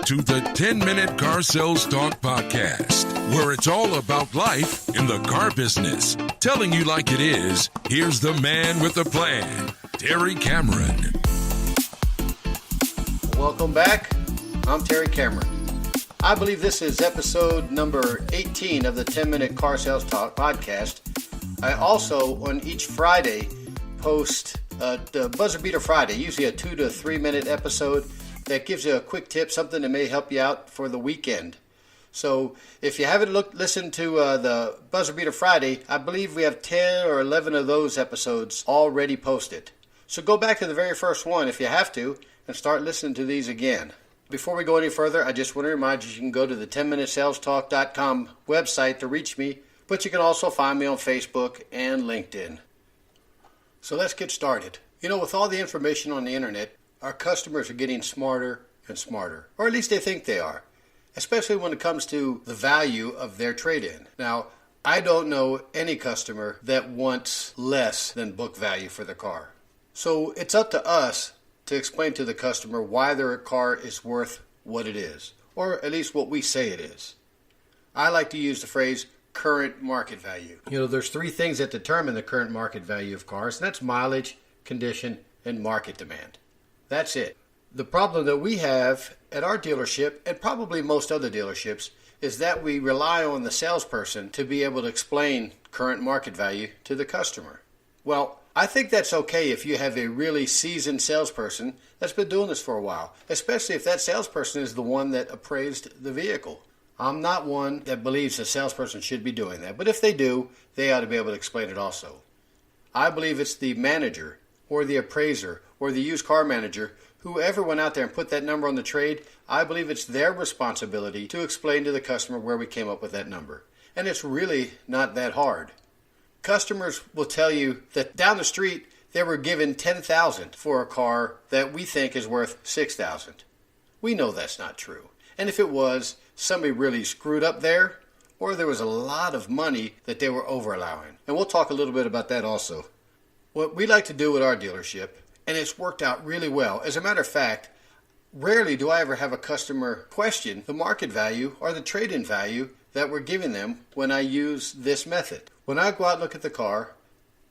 to the 10-Minute Car Sales Talk Podcast, where it's all about life in the car business. Telling you like it is, here's the man with the plan, Terry Cameron. Welcome back. I'm Terry Cameron. I believe this is episode number 18 of the 10-Minute Car Sales Talk Podcast. I also, on each Friday, post the Buzzer Beater Friday, usually a 2 to 3 minute episode that gives you a quick tip, something that may help you out for the weekend. So if you haven't listened to the Buzzer Beater Friday, I believe we have 10 or 11 of those episodes already posted. So go back to the very first one if you have to and start listening to these again. Before we go any further, I just want to remind you can go to the 10minutesalestalk.com website to reach me, but you can also find me on Facebook and LinkedIn. So let's get started. You know, with all the information on the internet, our customers are getting smarter and smarter, or at least they think they are, especially when it comes to the value of their trade-in. Now, I don't know any customer that wants less than book value for their car. So it's up to us to explain to the customer why their car is worth what it is, or at least what we say it is. I like to use the phrase current market value. You know, there's three things that determine the current market value of cars, and that's mileage, condition, and market demand. That's it. The problem that we have at our dealership, and probably most other dealerships, is that we rely on the salesperson to be able to explain current market value to the customer. Well, I think that's okay if you have a really seasoned salesperson that's been doing this for a while, especially if that salesperson is the one that appraised the vehicle. I'm not one that believes a salesperson should be doing that, but if they do, they ought to be able to explain it also. I believe it's the manager or the appraiser or the used car manager, whoever went out there and put that number on the trade, I believe it's their responsibility to explain to the customer where we came up with that number. And it's really not that hard. Customers will tell you that down the street they were given $10,000 for a car that we think is worth $6,000. We know that's not true. And if it was, somebody really screwed up there, or there was a lot of money that they were over allowing. And we'll talk a little bit about that also. What we like to do with our dealership, and it's worked out really well. As a matter of fact, rarely do I ever have a customer question the market value or the trade-in value that we're giving them when I use this method. When I go out and look at the car,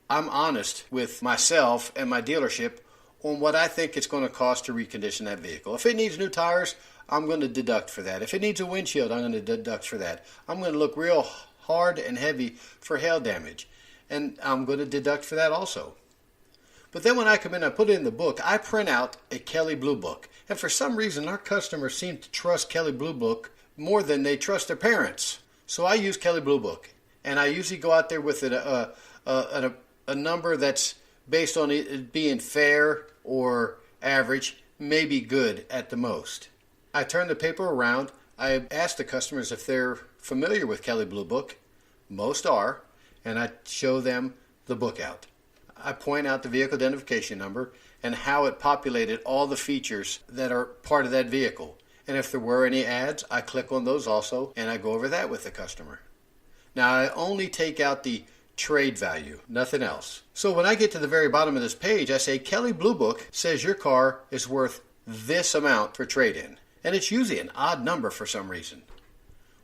I'm honest with myself and my dealership on what I think it's going to cost to recondition that vehicle. If it needs new tires, I'm going to deduct for that. If it needs a windshield, I'm going to deduct for that. I'm going to look real hard and heavy for hail damage, and I'm going to deduct for that also. But then when I come in, I put it in the book, I print out a Kelley Blue Book. And for some reason, our customers seem to trust Kelley Blue Book more than they trust their parents. So I use Kelley Blue Book. And I usually go out there with a number that's based on it being fair or average, maybe good at the most. I turn the paper around. I ask the customers if they're familiar with Kelley Blue Book. Most are. And I show them the book out. I point out the vehicle identification number and how it populated all the features that are part of that vehicle. And if there were any ads, I click on those also, and I go over that with the customer. Now, I only take out the trade value, nothing else. So when I get to the very bottom of this page, I say, Kelley Blue Book says your car is worth this amount for trade-in. And it's usually an odd number for some reason.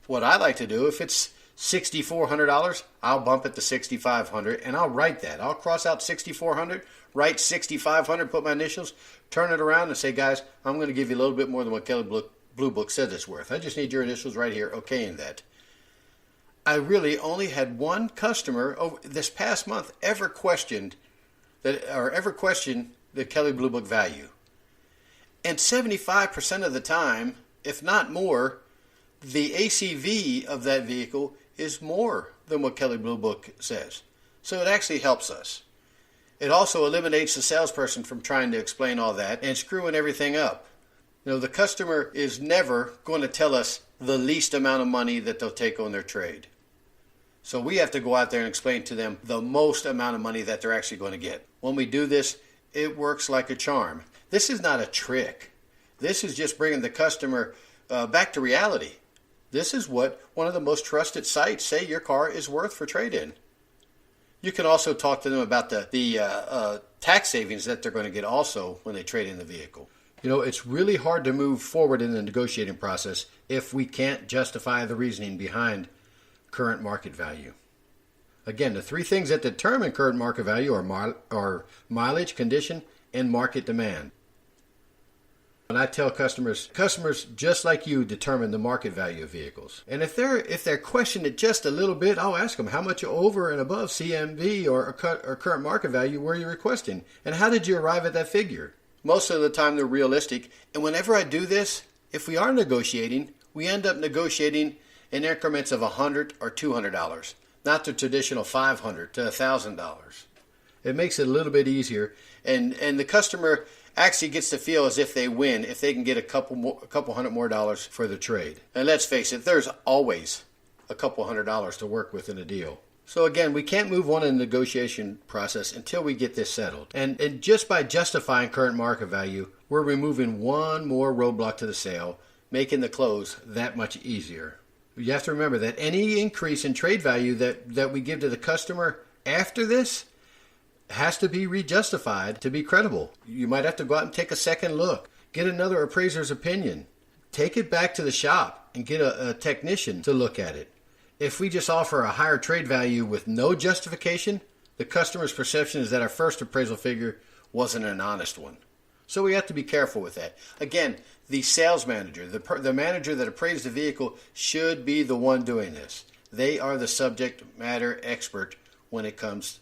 What I like to do, if it's $6,400, I'll bump it to $6,500, and I'll write that. I'll cross out $6,400, write $6,500, put my initials, turn it around and say, guys, I'm going to give you a little bit more than what Kelley Blue Book says it's worth. I just need your initials right here, okaying that. I really only had one customer over this past month ever questioned the Kelley Blue Book value. And 75% of the time, if not more, the ACV of that vehicle is more than what Kelley Blue Book says. So it actually helps us. It also eliminates the salesperson from trying to explain all that and screwing everything up. You know, the customer is never going to tell us the least amount of money that they'll take on their trade. So we have to go out there and explain to them the most amount of money that they're actually going to get. When we do this, it works like a charm. This is not a trick. This is just bringing the customer back to reality. This is what one of the most trusted sites say your car is worth for trade-in. You can also talk to them about the tax savings that they're going to get also when they trade in the vehicle. It's really hard to move forward in the negotiating process if we can't justify the reasoning behind current market value. Again, the three things that determine current market value are mileage, condition, and market demand. And I tell customers just like you determine the market value of vehicles. And if they're questioning it just a little bit, I'll ask them, how much over and above CMV or current market value were you requesting? And how did you arrive at that figure? Most of the time they're realistic. And whenever I do this, if we are negotiating, we end up negotiating in increments of $100 or $200, not the traditional $500 to $1,000. It makes it a little bit easier, and the customer actually gets to feel as if they win if they can get a couple hundred more dollars for the trade. And let's face it, there's always a couple $100 to work with in a deal. So again, we can't move on in the negotiation process until we get this settled. And just by justifying current market value, we're removing one more roadblock to the sale, making the close that much easier. You have to remember that any increase in trade value that we give to the customer after this has to be rejustified to be credible. You might have to go out and take a second look, get another appraiser's opinion, take it back to the shop and get a technician to look at it. If we just offer a higher trade value with no justification, the customer's perception is that our first appraisal figure wasn't an honest one. So we have to be careful with that. Again, the sales manager, the manager that appraised the vehicle should be the one doing this. They are the subject matter expert when it comes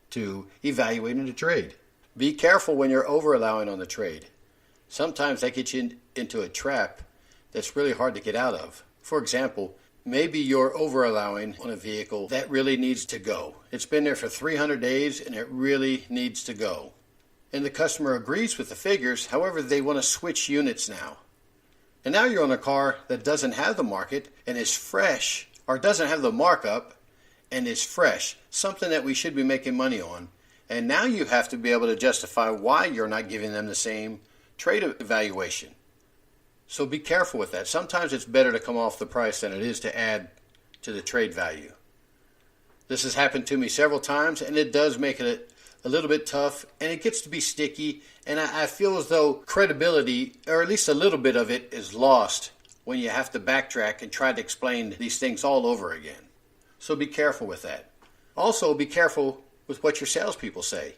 to evaluating the trade. Be careful when you're over allowing on the trade. Sometimes that gets you into a trap that's really hard to get out of. For example, maybe you're over allowing on a vehicle that really needs to go. It's been there for 300 days and it really needs to go. And the customer agrees with the figures, however, they want to switch units now. And now you're on a car that doesn't have the market and is fresh, or doesn't have the markup and is fresh, something that we should be making money on. And now you have to be able to justify why you're not giving them the same trade evaluation. So be careful with that. Sometimes it's better to come off the price than it is to add to the trade value. This has happened to me several times, and it does make it a little bit tough, and it gets to be sticky, and I feel as though credibility, or at least a little bit of it, is lost when you have to backtrack and try to explain these things all over again. So be careful with that. Also, be careful with what your salespeople say.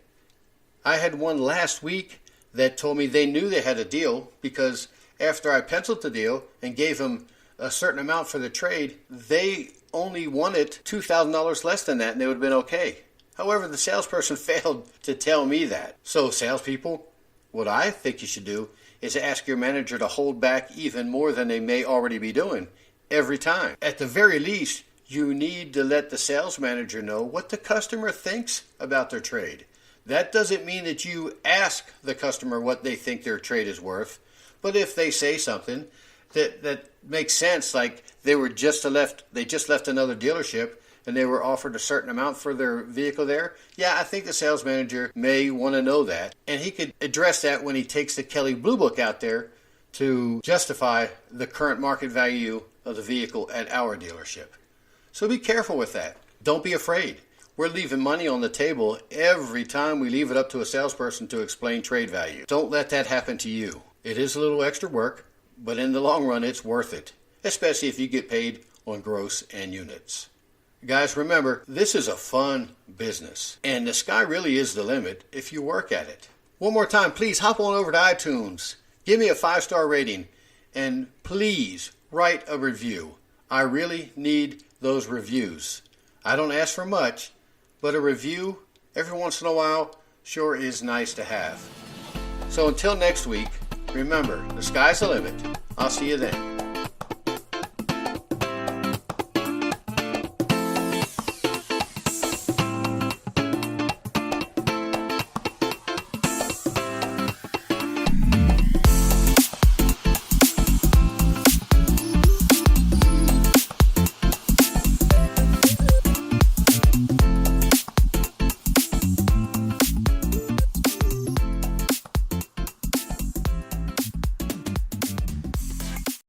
I had one last week that told me they knew they had a deal because after I penciled the deal and gave them a certain amount for the trade, they only wanted $2,000 less than that and they would have been okay. However, the salesperson failed to tell me that. So salespeople, what I think you should do is ask your manager to hold back even more than they may already be doing every time. At the very least, you need to let the sales manager know what the customer thinks about their trade. That doesn't mean that you ask the customer what they think their trade is worth, but if they say something that makes sense, like they just left another dealership and they were offered a certain amount for their vehicle there, yeah, I think the sales manager may want to know that. And he could address that when he takes the Kelley Blue Book out there to justify the current market value of the vehicle at our dealership. So be careful with that. Don't be afraid. We're leaving money on the table every time we leave it up to a salesperson to explain trade value. Don't let that happen to you. It is a little extra work, but in the long run, it's worth it, especially if you get paid on gross and units. Guys, remember, this is a fun business, and the sky really is the limit if you work at it. One more time, please hop on over to iTunes. Give me a 5-star rating, and please write a review. I really need those reviews. I don't ask for much, but a review every once in a while sure is nice to have. So until next week, remember, the sky's the limit. I'll see you then.